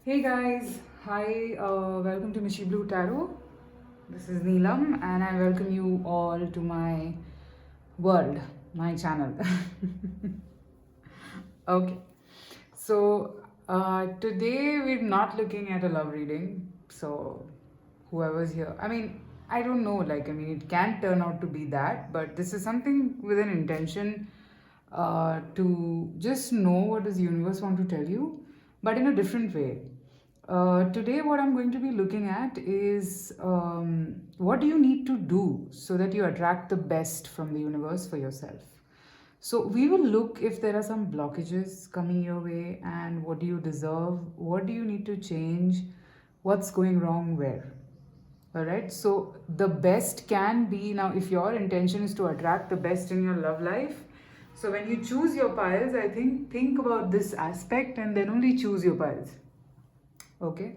Hey guys, hi, welcome to Mishi Blue Tarot. This is Neelam, and I welcome you all to my world, my channel. Okay, so today we're not looking at a love reading. So, whoever's here, I don't know, it can turn out to be that, but this is something with an intention to just know what does universe want to tell you, but in a different way. Today, what I'm going to be looking at is what do you need to do so that you attract the best from the universe for yourself. So, we will look if there are some blockages coming your way and what do you deserve, what do you need to change, what's going wrong where. Alright, so the best can be now if your intention is to attract the best in your love life. So, when you choose your piles, I think about this aspect and then only choose your piles. Okay,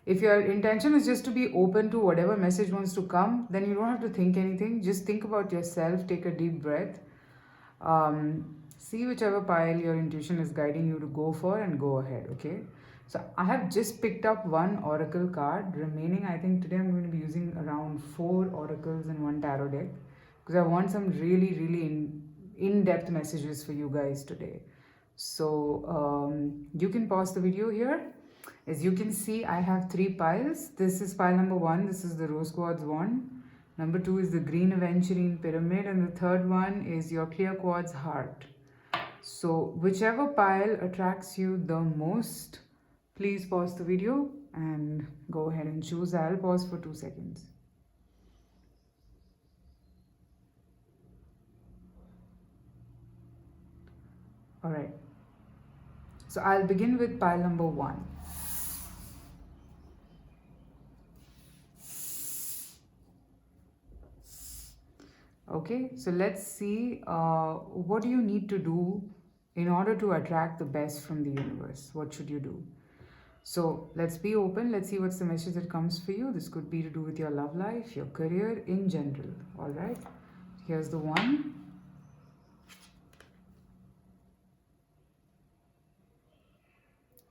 if your intention is just to be open to whatever message wants to come, then you don't have to think anything. Just think about yourself, take a deep breath, see whichever pile your intuition is guiding you to go for and go ahead. Okay, so I have just picked up one oracle card. Remaining, I think today I'm going to be using around 4 oracles in one tarot deck because I want some really in-depth messages for you guys today. So you can pause the video here. As you can see, I have 3 piles. This is pile number 1. This is the rose quartz wand. Number 2 is the green aventurine pyramid, and the third one is your clear quartz heart. So whichever pile attracts you the most, please pause the video and go ahead and choose. I'll pause for 2 seconds. Alright, so I'll begin with pile number 1. Okay, so let's see what do you need to do in order to attract the best from the universe. What should you do? So let's be open. Let's see what's the message that comes for you. This could be to do with your love life, your career in general. All right, here's the one.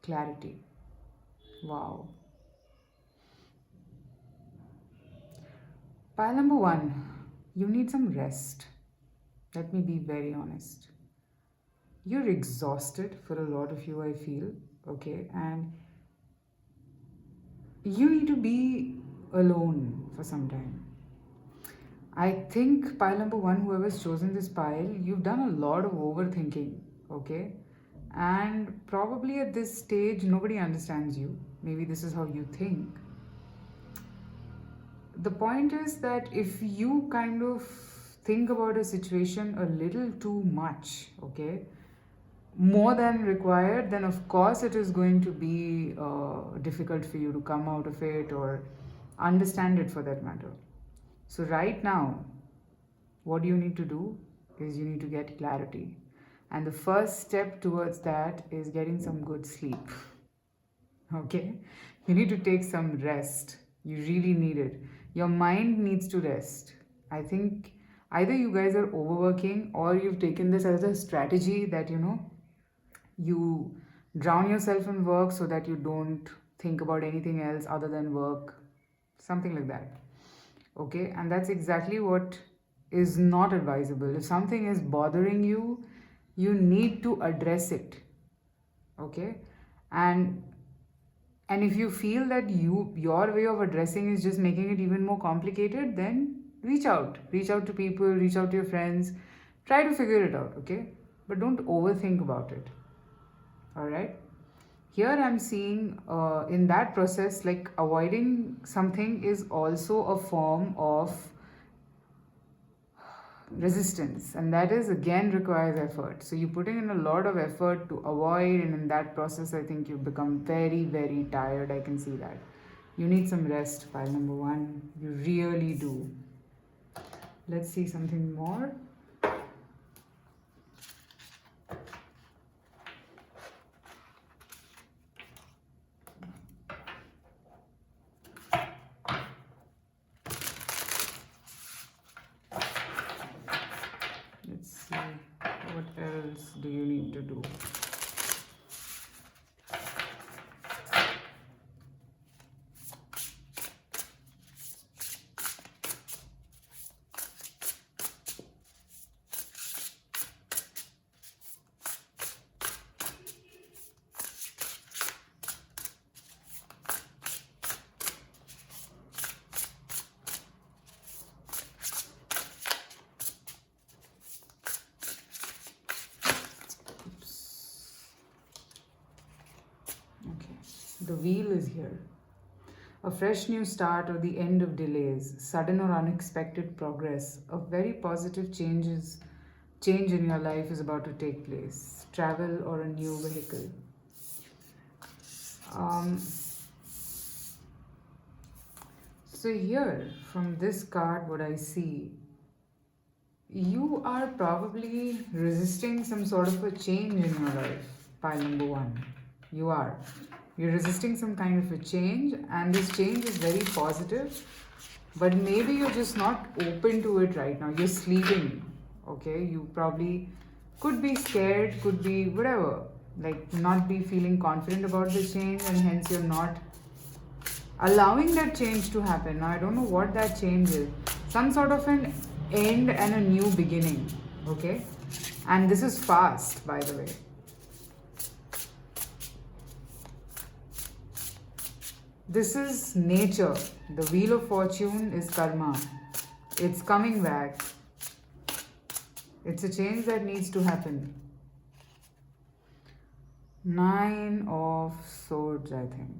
Clarity. Wow. Pile number 1. You need some rest. Let me be very honest. You're exhausted for a lot of you, I feel. Okay, and you need to be alone for some time. I think pile number 1, whoever's chosen this pile, you've done a lot of overthinking, okay? And probably at this stage, nobody understands you. Maybe this is how you think. The point is that if you kind of think about a situation a little too much, okay, more than required, then of course it is going to be difficult for you to come out of it or understand it for that matter. So, right now, what you need to do is you need to get clarity. And the first step towards that is getting some good sleep. Okay? You need to take some rest. You really need it. Your mind needs to rest. I think either you guys are overworking or you've taken this as a strategy that, you drown yourself in work so that you don't think about anything else other than work. Something like that. Okay? And that's exactly what is not advisable. If something is bothering you, you need to address it. Okay? And if you feel that your way of addressing is just making it even more complicated, then reach out to people, reach out to your friends, try to figure it out. Okay? But don't overthink about it. All right? Here I'm seeing in that process, like avoiding something is also a form of resistance, and that is again requires effort. So you're putting in a lot of effort to avoid, and in that process I think you become very tired. I can see that you need some rest. Pile number 1, you really do. Let's see something more. Let's see, what else do you need to do? The wheel is here. A fresh new start or the end of delays, sudden or unexpected progress, a very positive change in your life is about to take place. Travel or a new vehicle. Um, so here, from this card, what I see, you are probably resisting some sort of a change in your life. Pile number one. You are. You're resisting some kind of a change, and this change is very positive, but maybe you're just not open to it right now. You're sleeping, okay? You probably could be scared, could be whatever, like not be feeling confident about the change, and hence you're not allowing that change to happen. Now, I don't know what that change is. Some sort of an end and a new beginning, okay? And this is fast, by the way. This is nature. The wheel of fortune is karma. It's coming back. It's a change that needs to happen. 9 of Swords, I think.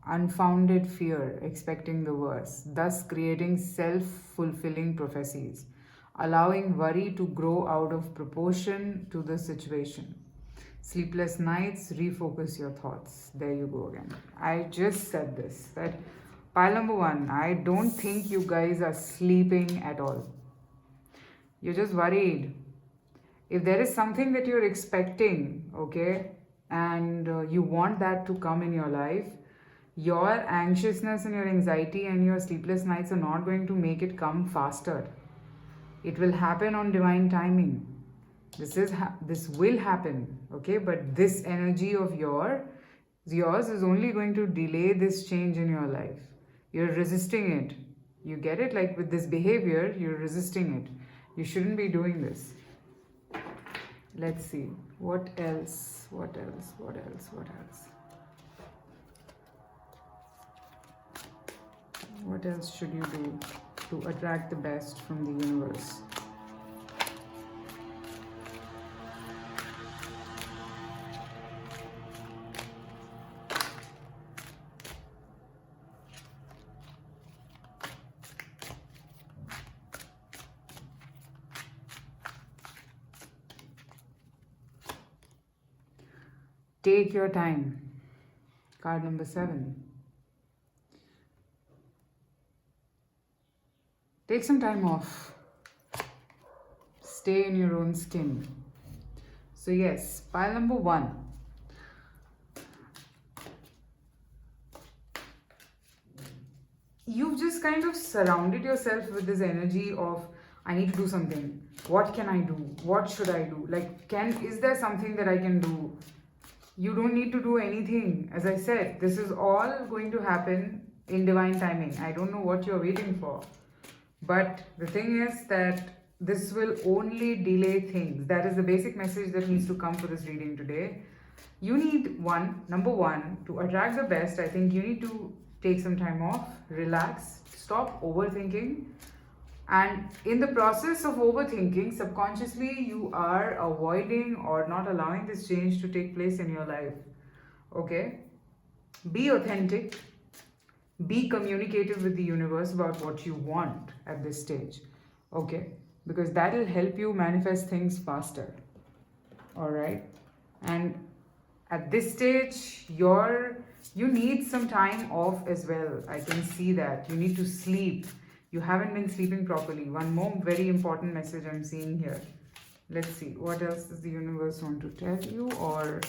Unfounded fear, expecting the worst, thus creating self-fulfilling prophecies, allowing worry to grow out of proportion to the situation. Sleepless nights, refocus your thoughts. There you go again. I just said this, that pile number one, I don't think you guys are sleeping at all. You're just worried. If there is something that you're expecting, okay, and you want that to come in your life, your anxiousness and your anxiety and your sleepless nights are not going to make it come faster. It will happen on divine timing. This will happen, okay? But this energy of yours is only going to delay this change in your life. You're resisting it. You get it? Like with this behavior, you're resisting it. You shouldn't be doing this. Let's see. What else? What else? What else? What else? What else should you do to attract the best from the universe? Take your time. Card number 7. Take some time off. Stay in your own skin. So yes, pile number 1. You've just kind of surrounded yourself with this energy of, I need to do something. What can I do? What should I do? Like, is there something that I can do? You don't need to do anything. As I said, this is all going to happen in divine timing. I don't know what you're waiting for. But the thing is that this will only delay things. That is the basic message that needs to come for this reading today. You need number one, to attract the best, I think you need to take some time off, relax, stop overthinking. And in the process of overthinking, subconsciously you are avoiding or not allowing this change to take place in your life. Okay? Be authentic. Be communicative with the universe about what you want at this stage. Okay? Because that will help you manifest things faster. Alright? And at this stage, you need some time off as well. I can see that. You need to sleep. You haven't been sleeping properly. One more very important message I'm seeing here. Let's see. What else does the universe want to tell you? Or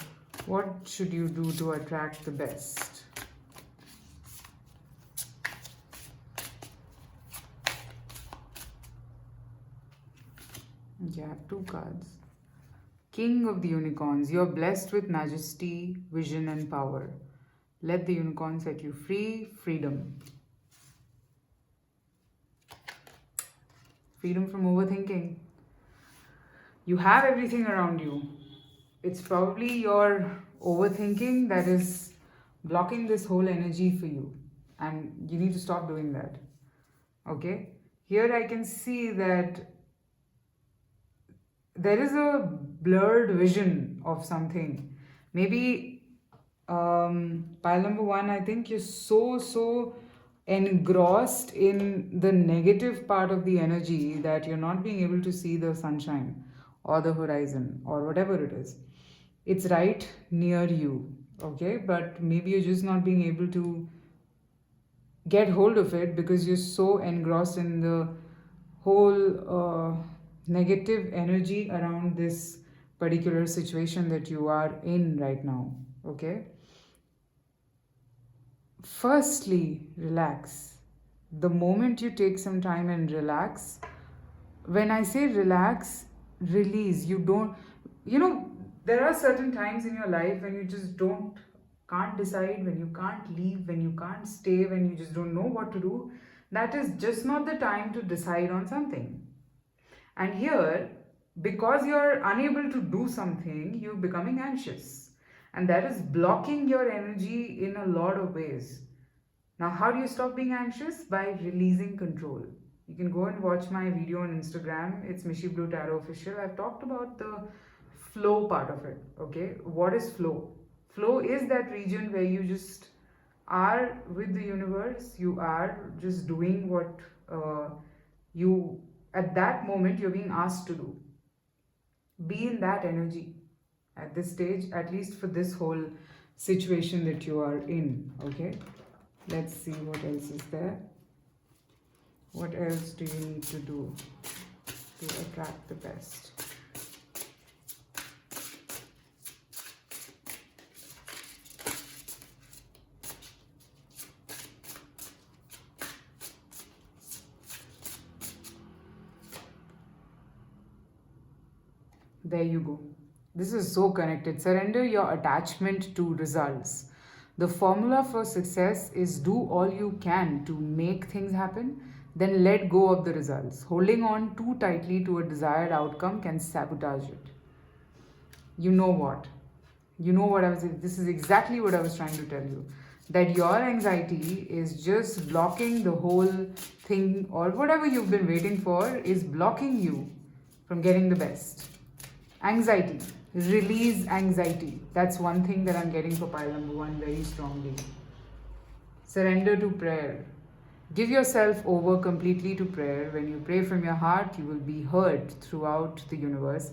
what should you do to attract the best? Okay, I have 2 cards. King of the Unicorns. You're blessed with majesty, vision and power. Let the unicorn set you free. Freedom. Freedom from overthinking. You have everything around you. It's probably your overthinking that is blocking this whole energy for you. And you need to stop doing that. Okay? Here I can see that there is a blurred vision of something. Maybe Pile number one, I think you're so engrossed in the negative part of the energy that you're not being able to see the sunshine or the horizon or whatever it is. It's right near you, okay? But maybe you're just not being able to get hold of it because you're so engrossed in the whole negative energy around this particular situation that you are in right now, okay? Firstly, relax. The moment you take some time and relax, when I say relax, release. You don't, you know, there are certain times in your life when you just can't decide, when you can't leave, when you can't stay, when you just don't know what to do. That is just not the time to decide on something. And here, because you're unable to do something, you're becoming anxious. And that is blocking your energy in a lot of ways. Now, how do you stop being anxious? By releasing control. You can go and watch my video on Instagram. It's Mishi Blue Tarot Official. I've talked about the flow part of it. Okay, what is flow? Flow is that region where you just are with the universe. You are just doing what you at that moment you're being asked to do. Be in that energy at this stage, at least for this whole situation that you are in. Okay, let's see what else is there. What else do you need to do to attract the best? There you go. This is so connected. Surrender your attachment to results. The formula for success is do all you can to make things happen, then let go of the results. Holding on too tightly to a desired outcome can sabotage it. You know what? You know what I was, this is exactly what I was trying to tell you. That your anxiety is just blocking the whole thing, or whatever you've been waiting for is blocking you from getting the best. Anxiety. Release anxiety. That's one thing that I'm getting for pile number one very strongly. Surrender to prayer. Give yourself over completely to prayer. When you pray from your heart, you will be heard throughout the universe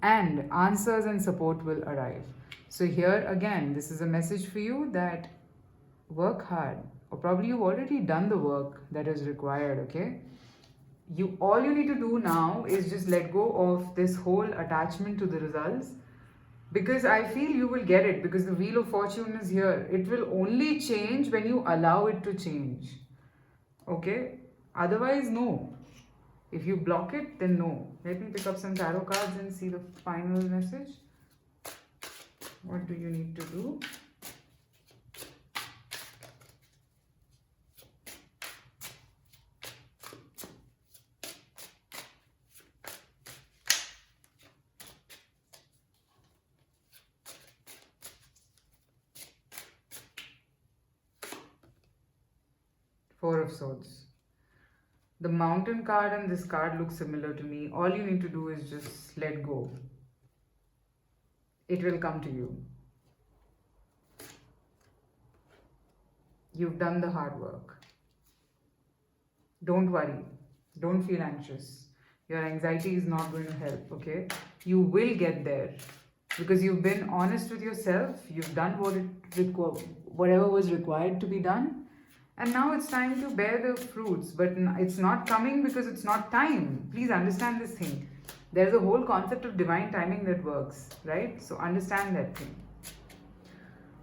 and answers and support will arrive. So, here again, this is a message for you that work hard, or probably you've already done the work that is required, okay? You all you need to do now is just let go of this whole attachment to the results, because I feel you will get it, because the wheel of fortune is here. It will only change when you allow it to change, okay? Otherwise, no. If you block it, then no. Let me pick up some tarot cards and see the final message. What do you need to do? Four of Swords. The Mountain card and this card look similar to me. All you need to do is just let go. It will come to you. You've done the hard work. Don't worry. Don't feel anxious. Your anxiety is not going to help, okay? You will get there because you've been honest with yourself. You've done whatever was required to be done. And now it's time to bear the fruits. But it's not coming because it's not time. Please understand this thing. There's a whole concept of divine timing that works, right? So understand that thing.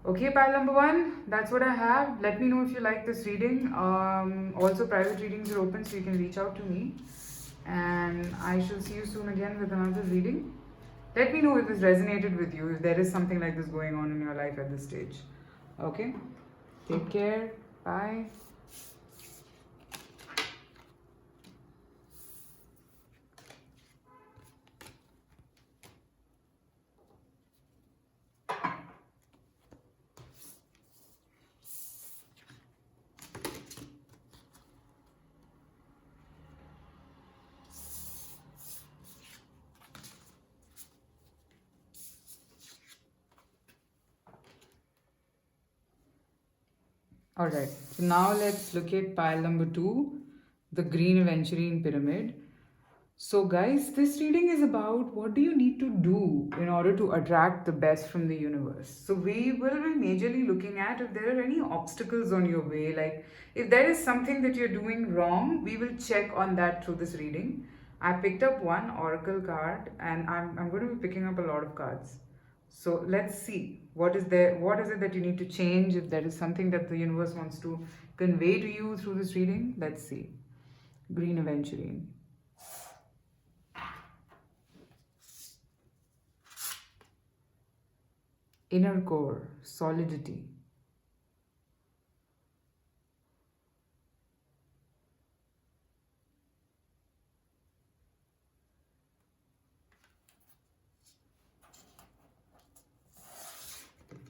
Okay, pile number one, that's what I have. Let me know if you like this reading. Also, private readings are open, so you can reach out to me. And I shall see you soon again with another reading. Let me know if this resonated with you, if there is something like this going on in your life at this stage. Okay? Take care. Bye. Alright, so now let's look at pile number 2, the green aventurine pyramid. So, guys, this reading is about what do you need to do in order to attract the best from the universe. So, we will be majorly looking at if there are any obstacles on your way. Like, if there is something that you're doing wrong, we will check on that through this reading. I picked up one oracle card and I'm going to be picking up a lot of cards. So let's see what is there, what is it that you need to change, if there is something that the universe wants to convey to you through this reading. Let's see. Green aventurine. Inner core, solidity.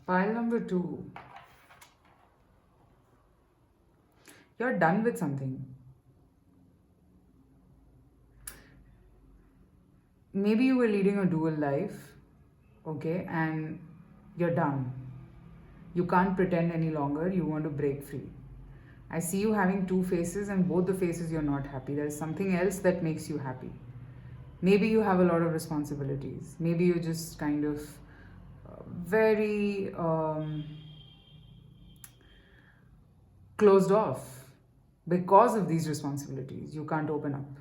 Pile number 2. You're done with something. Maybe you were leading a dual life, okay, and you're done. You can't pretend any longer, you want to break free. I see you having two faces, and both the faces you're not happy. There's something else that makes you happy. Maybe you have a lot of responsibilities. Maybe you're just kind of very closed off because of these responsibilities. You can't open up.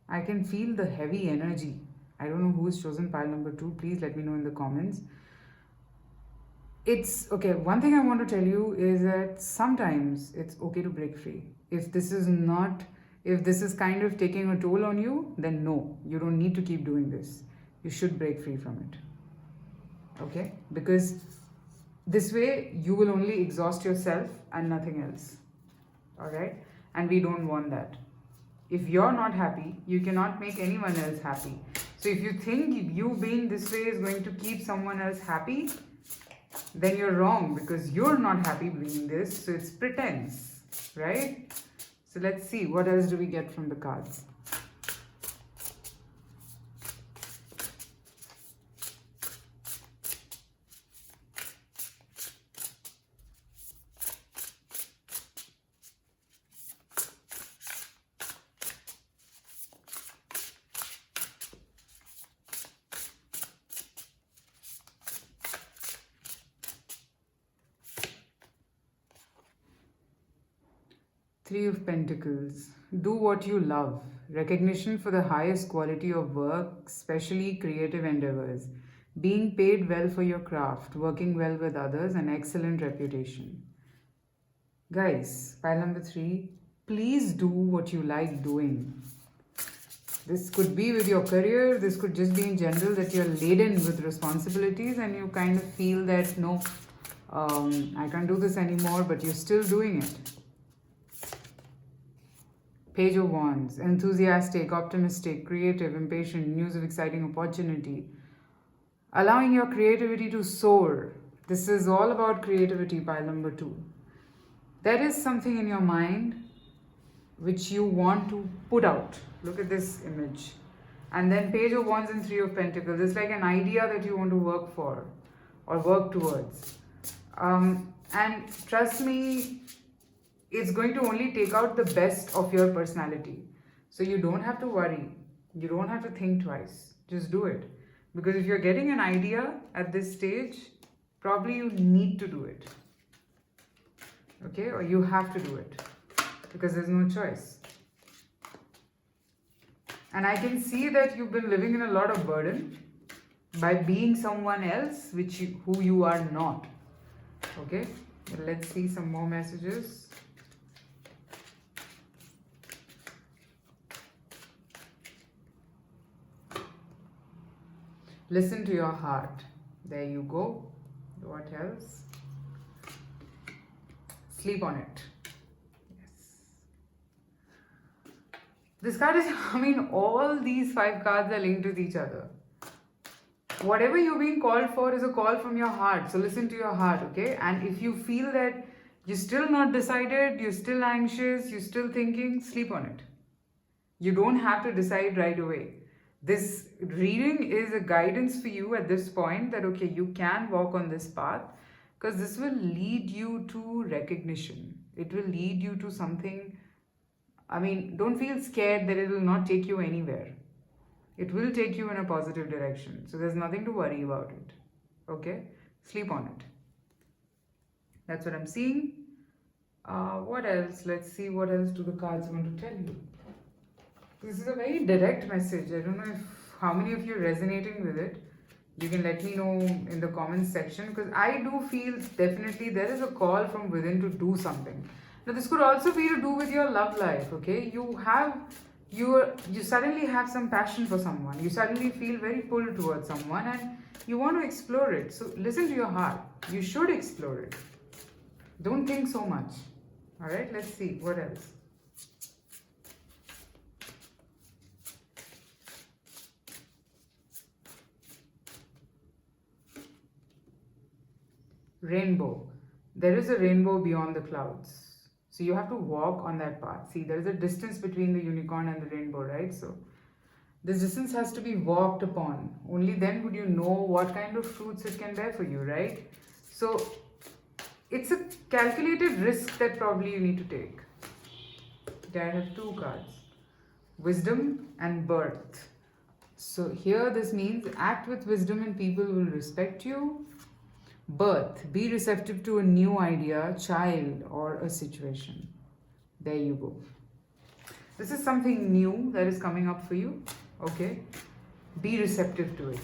I can feel the heavy energy. I don't know who's chosen pile number 2. Please let me know in the comments. It's okay. One thing I want to tell you is that sometimes it's okay to break free. If this is kind of taking a toll on you, then no, you don't need to keep doing this. You should break free from it. Okay? Because this way you will only exhaust yourself and nothing else. Alright? And we don't want that. If you're not happy, you cannot make anyone else happy. So if you think you being this way is going to keep someone else happy, then you're wrong, because you're not happy being this, so it's pretense, right? So let's see, what else do we get from the cards? Three of Pentacles. Do what you love. Recognition for the highest quality of work, especially creative endeavors. Being paid well for your craft, working well with others, an excellent reputation. Guys, pile number 3. Please do what you like doing. This could be with your career, this could just be in general that you're laden with responsibilities and you kind of feel that no, I can't do this anymore, but you're still doing it. Page of Wands, enthusiastic, optimistic, creative, impatient, news of exciting opportunity. Allowing your creativity to soar. This is all about creativity, pile number 2. There is something in your mind which you want to put out. Look at this image. And then Page of Wands and Three of Pentacles. It's like an idea that you want to work for or work towards. And trust me, it's going to only take out the best of your personality. So you don't have to worry. You don't have to think twice. Just do it. Because if you're getting an idea at this stage, probably you need to do it. Okay? Or you have to do it. Because there's no choice. And I can see that you've been living in a lot of burden by being someone else who you are not. Okay? Let's see some more messages. Listen to your heart. There you go. What else? Sleep on it. Yes. This card is, I mean, all these 5 cards are linked with each other. Whatever you're being called for is a call from your heart. So listen to your heart, okay? And if you feel that you're still not decided, you're still anxious, you're still thinking, sleep on it. You don't have to decide right away. This reading is a guidance for you at this point that, okay, you can walk on this path because this will lead you to recognition. It will lead you to something. I mean, don't feel scared that it will not take you anywhere. It will take you in a positive direction. So there's nothing to worry about it. Okay? Sleep on it. That's what I'm seeing. What else? Let's see what else do the cards want to tell you. This is a very direct message. I don't know if how many of you are resonating with it. You can let me know in the comments section because I do feel definitely there is a call from within to do something. Now this could also be to do with your love life. Okay, you suddenly have some passion for someone. You suddenly feel very pulled towards someone and you want to explore it. So listen to your heart. You should explore it. Don't think so much. All right. Let's see what else. Rainbow. There is a rainbow beyond the clouds. So you have to walk on that path. See, there is a distance between the unicorn and the rainbow, right? So this distance has to be walked upon. Only then would you know what kind of fruits it can bear for you, right? So it's a calculated risk that probably you need to take. Okay, I have two cards. Wisdom and birth. So here this means act with wisdom and people will respect you. Birth, be receptive to a new idea, child, or a situation. There you go. This is something new that is coming up for you. Okay? Be receptive to it.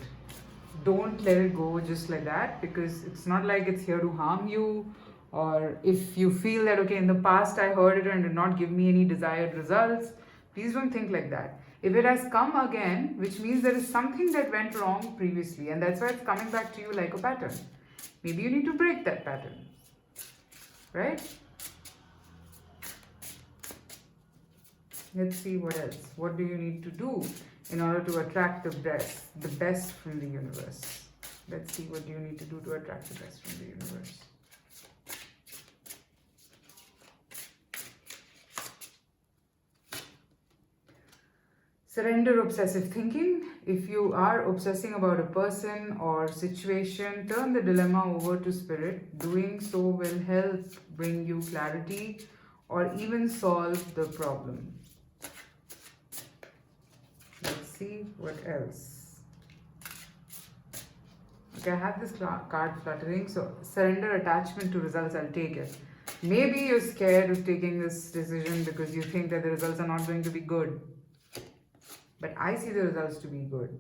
Don't let it go just like that because it's not like it's here to harm you. Or if you feel that, okay, in the past I heard it and did not give me any desired results, please don't think like that. If it has come again, which means there is something that went wrong previously, and that's why it's coming back to you like a pattern. Maybe you need to break that pattern, right? Let's see what else. What do you need to do in order to attract the best from the universe? Let's see what do you need to do to attract the best from the universe. Surrender obsessive thinking. If you are obsessing about a person or situation, turn the dilemma over to spirit. Doing so will help bring you clarity or even solve the problem. Let's see what else. Okay, I have this card fluttering. So surrender attachment to results. I'll take it. Maybe you're scared of taking this decision because you think that the results are not going to be good. But I see the results to be good.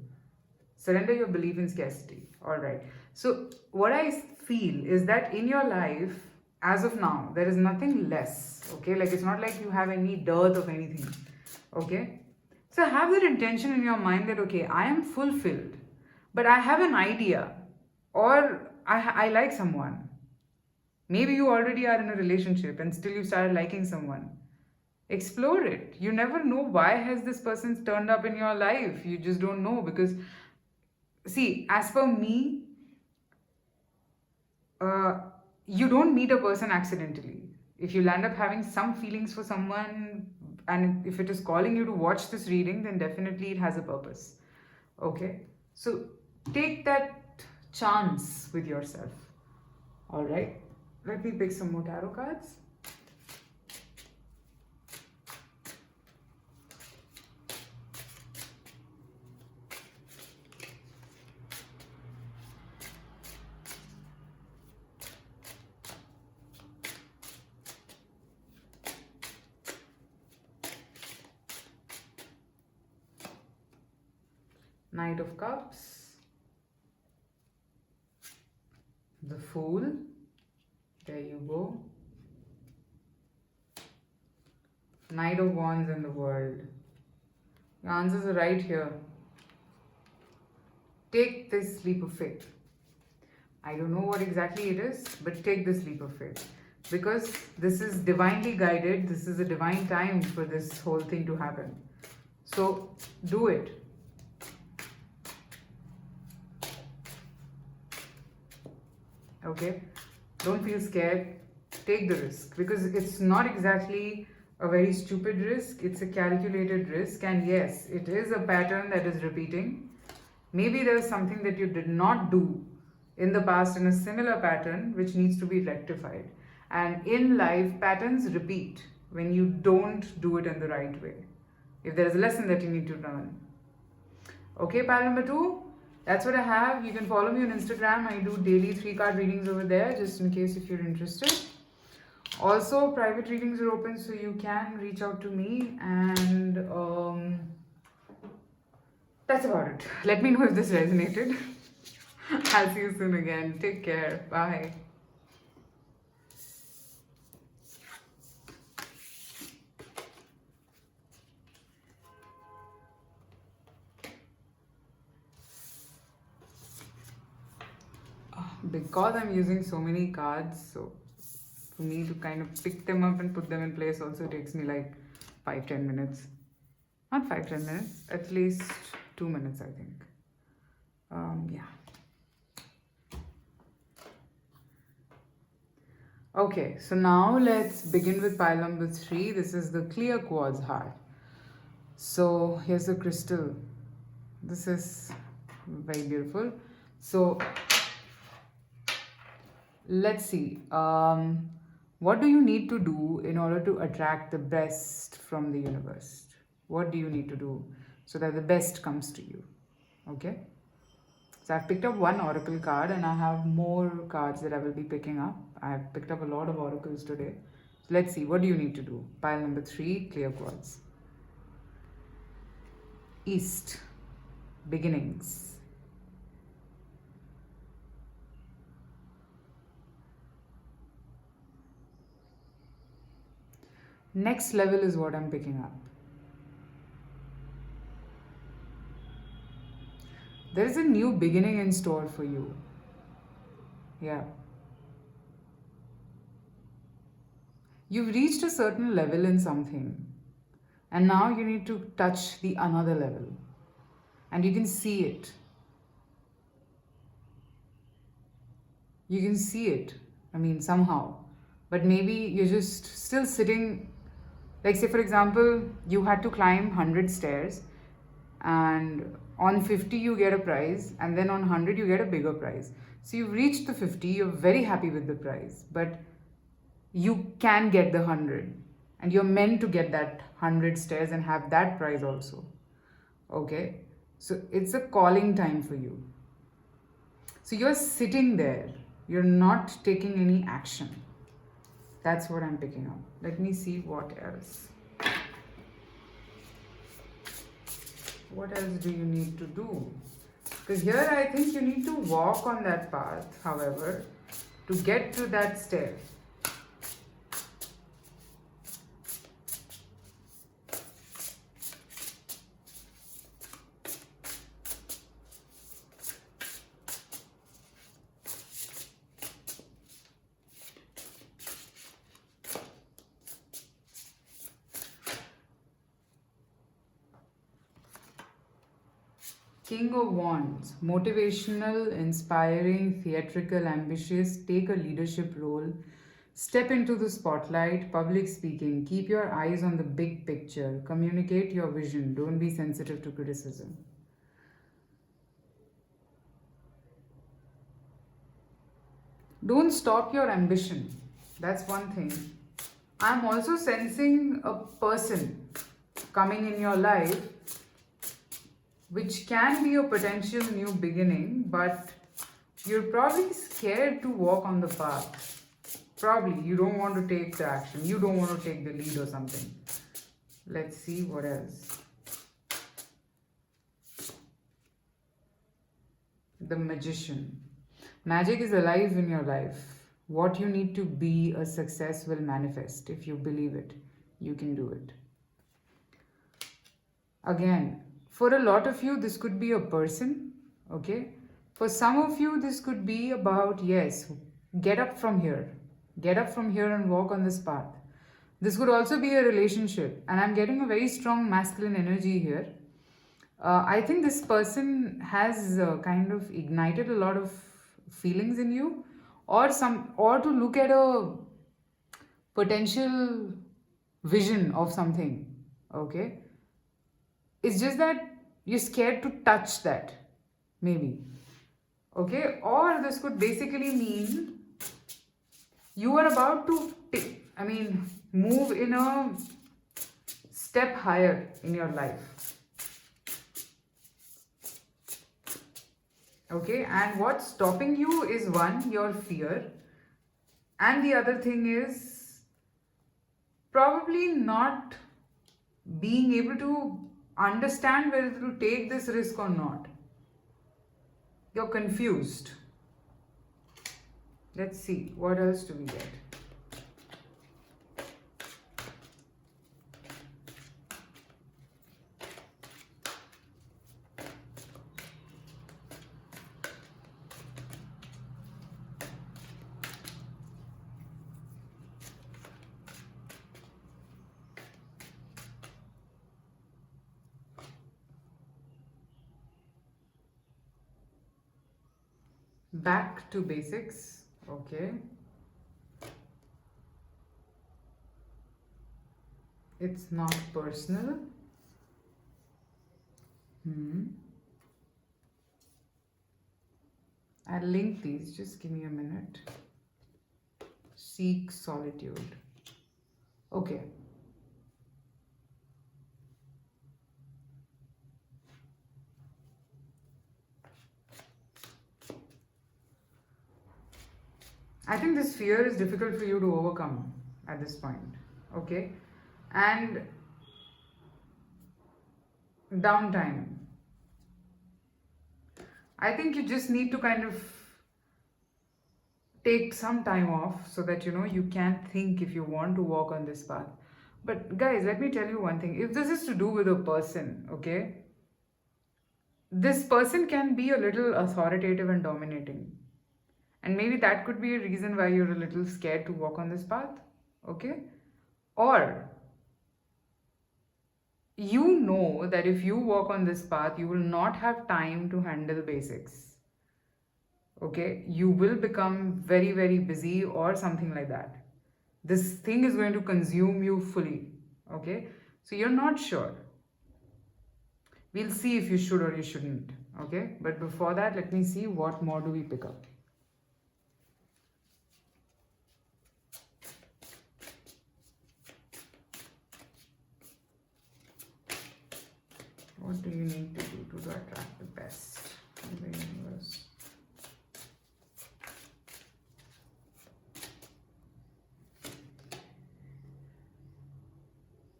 Surrender your belief in scarcity. All right. So what I feel is that in your life, as of now, there is nothing less. Okay. Like it's not like you have any dearth of anything. Okay. So have that intention in your mind that, okay, I am fulfilled, but I have an idea or I like someone. Maybe you already are in a relationship and still you started liking someone. Explore it. You never know why has this person turned up in your life. You just don't know because, see, as per me, you don't meet a person accidentally. If you land up having some feelings for someone and if it is calling you to watch this reading, then definitely it has a purpose. Okay? So take that chance with yourself. All right? Let me pick some more tarot cards. Knight of Cups, the Fool, there you go, Knight of Wands and the World. Your answers are right here. Take this leap of faith. I don't know what exactly it is, but take this leap of faith. Because this is divinely guided, this is a divine time for this whole thing to happen. So do it. Okay, don't feel scared. Take the risk because it's not exactly a very stupid risk, it's a calculated risk, and yes, it is a pattern that is repeating. Maybe there's something that you did not do in the past in a similar pattern which needs to be rectified. And in life, patterns repeat when you don't do it in the right way. If there is a lesson that you need to learn. Okay, pile number two, that's what I have. You can follow me on Instagram. I do daily 3 card readings over there, just in case if you're interested. Also, private readings are open, so you can reach out to me, and that's about it. Let me know if this resonated. I'll see you soon again. Take care. Bye. Because I'm using so many cards, so for me to kind of pick them up and put them in place also takes me like 5-10 minutes. Not 5-10 minutes, at least 2 minutes, I think. Yeah. Okay, so now let's begin with pile number 3. This is the clear quartz heart. So here's the crystal. This is very beautiful. So let's see. What do you need to do in order to attract the best from the universe? What do you need to do so that the best comes to you? Okay. So I've picked up one oracle card and I have more cards that I will be picking up. I've picked up a lot of oracles today. So let's see, what do you need to do? Pile number 3, clear quartz. East, beginnings. Next level is what I'm picking up. There is a new beginning in store for you. Yeah. You've reached a certain level in something, and now you need to touch the another level, and you can see it. You can see it, I mean, somehow. But maybe you're just still sitting, like, say, for example, you had to climb 100 stairs, and on 50 you get a prize, and then on 100 you get a bigger prize. So you've reached the 50, you're very happy with the prize, but you can get the 100, and you're meant to get that 100 stairs and have that prize also. Okay, so it's a calling time for you. So you're sitting there, you're not taking any action. That's what I'm picking up. Let me see what else. What else do you need to do? Because here I think you need to walk on that path, however, to get to that stair. King of Wands, motivational, inspiring, theatrical, ambitious, take a leadership role, step into the spotlight, public speaking, keep your eyes on the big picture, communicate your vision, don't be sensitive to criticism. Don't stop your ambition. That's one thing. I'm also sensing a person coming in your life which can be a potential new beginning, but you're probably scared to walk on the path. Probably you don't want to take the action, you don't want to take the lead or something. Let's see what else. The Magician. Magic is alive in your life. What you need to be a success will manifest. If you believe it, you can do it. Again, for a lot of you, this could be a person, okay? For some of you, this could be about, yes, get up from here. Get up from here and walk on this path. This could also be a relationship, and I'm getting a very strong masculine energy here. I think this person has kind of ignited a lot of feelings in you, or to look at a potential vision of something. Okay, it's just that you're scared to touch that, maybe. Okay, or this could basically mean you are about to, move in a step higher in your life. Okay, and what's stopping you is one, your fear, and the other thing is probably not being able to understand whether to take this risk or not. You're confused. Let's see, what else do we get? Back to basics. Okay. It's not personal. I'll link these. Just give me a minute. Seek solitude. Okay. I think this fear is difficult for you to overcome at this point. Okay. And downtime. I think you just need to kind of take some time off so that you can think if you want to walk on this path. But guys, let me tell you one thing. If this is to do with a person, okay, this person can be a little authoritative and dominating. And maybe that could be a reason why you're a little scared to walk on this path, okay? Or you know that if you walk on this path, you will not have time to handle basics. Okay, you will become very, very busy or something like that. This thing is going to consume you fully. Okay, so you're not sure. We'll see if you should or you shouldn't. Okay, but before that, let me see what more do we pick up. What do you need to do to attract the best in the universe?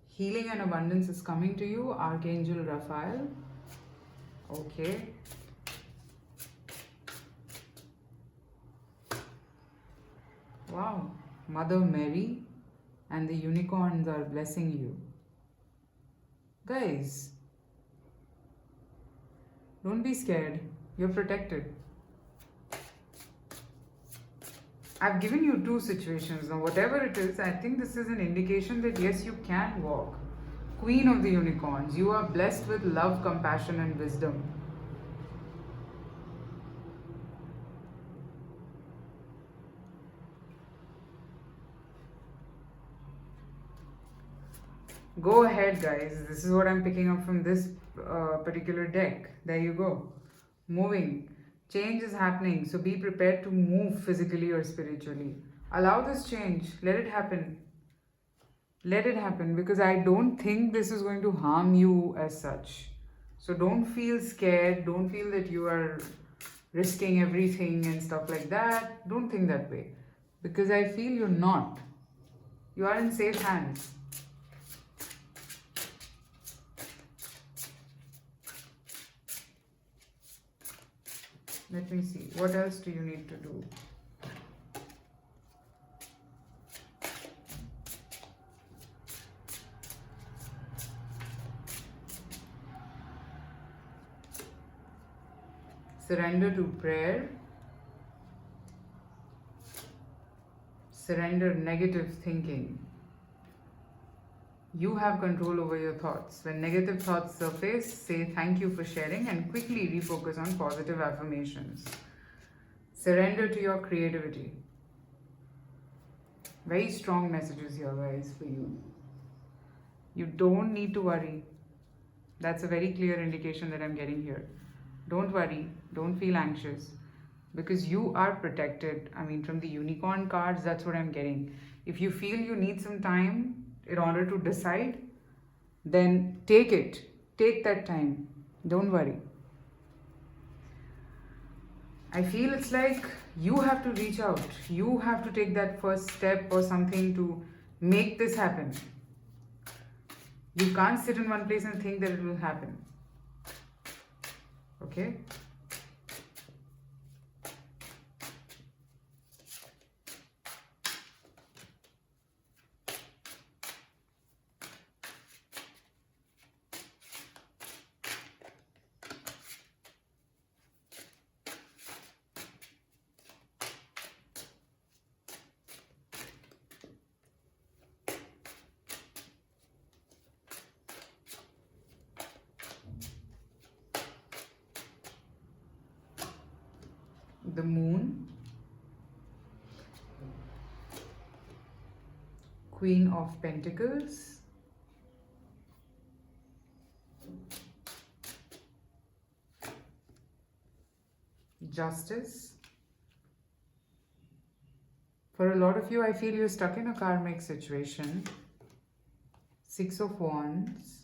Healing and abundance is coming to you, Archangel Raphael. Okay. Wow. Mother Mary and the unicorns are blessing you. Guys, don't be scared. You're protected. I've given you two situations. Now, whatever it is, I think this is an indication that yes, you can walk. Queen of the Unicorns, you are blessed with love, compassion, and wisdom. Go ahead, guys. This is what I'm picking up from this particular deck. There you go. Moving. Change is happening, so be prepared to move physically or spiritually. Allow this change. Let it happen. Let it happen, because I don't think this is going to harm you as such. So don't feel scared. Don't feel that you are risking everything and stuff like that. Don't think that way, because I feel you're not. You are in safe hands. Let me see. What else do you need to do? Surrender to prayer. Surrender negative thinking. You have control over your thoughts. When negative thoughts surface, say thank you for sharing and quickly refocus on positive affirmations. Surrender to your creativity. Very strong messages here, guys, for you. You don't need to worry. That's a very clear indication that I'm getting here. Don't worry, don't feel anxious, because you are protected. I mean, from the unicorn cards, that's what I'm getting. If you feel you need some time in order to decide, then take it. Take that time. Don't worry. I feel it's like you have to reach out. You have to take that first step or something to make this happen. You can't sit in one place and think that it will happen. Okay? The Moon, Queen of Pentacles, Justice. For a lot of you, I feel you're stuck in a karmic situation. Six of Wands,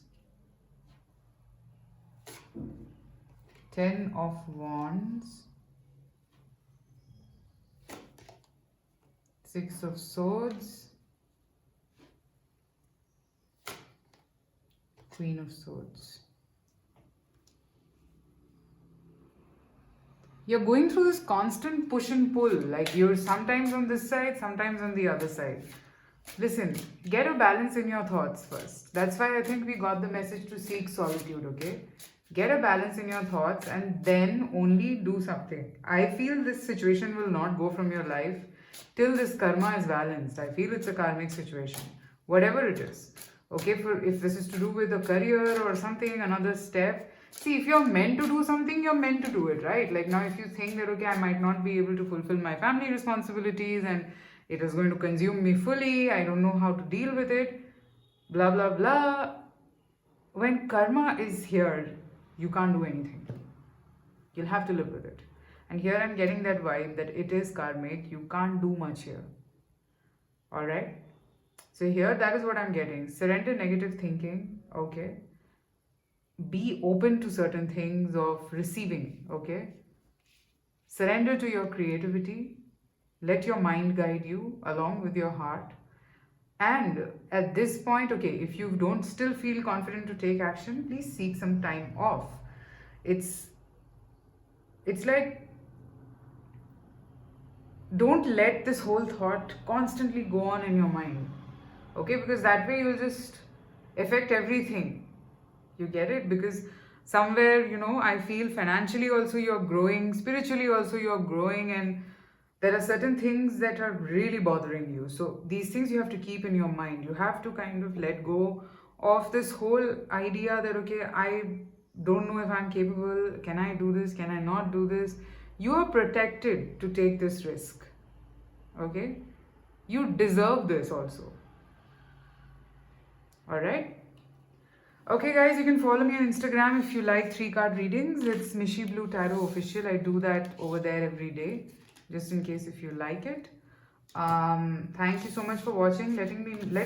Ten of Wands, Six of Swords, Queen of Swords. You're going through this constant push and pull, like you're sometimes on this side, sometimes on the other side. Listen, get a balance in your thoughts first. That's why I think we got the message to seek solitude, okay? Get a balance in your thoughts and then only do something. I feel this situation will not go from your life till this karma is balanced. I feel it's a karmic situation, whatever it is. Okay, if this is to do with a career or something, another step. See, if you're meant to do something, you're meant to do it, right? Like now, if you think that, okay, I might not be able to fulfill my family responsibilities and it is going to consume me fully, I don't know how to deal with it, blah, blah, blah. When karma is here, you can't do anything. You'll have to live with it. And here I'm getting that vibe that it is karmic. You can't do much here. Alright? So here, that is what I'm getting. Surrender negative thinking. Okay? Be open to certain things of receiving. Okay? Surrender to your creativity. Let your mind guide you along with your heart. And at this point, okay, if you don't still feel confident to take action, please seek some time off. It's like, don't let this whole thought constantly go on in your mind, okay? Because that way you'll just affect everything. You get it? Because somewhere, I feel financially also you're growing, spiritually also you're growing, and there are certain things that are really bothering you. So these things you have to keep in your mind. You have to kind of let go of this whole idea that, okay, I don't know if I'm capable, can I do this, can I not do this? You are protected to take this risk, okay? You deserve this also, all right? Okay guys, you can follow me on Instagram if you like 3-card readings. It's Mishi Blue Tarot Official. I do that over there every day, just in case if you like it. Thank you so much for watching. Let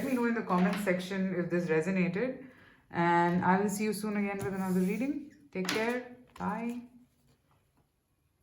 me know in the comment section if this resonated. And I will see you soon again with another reading. Take care. Bye.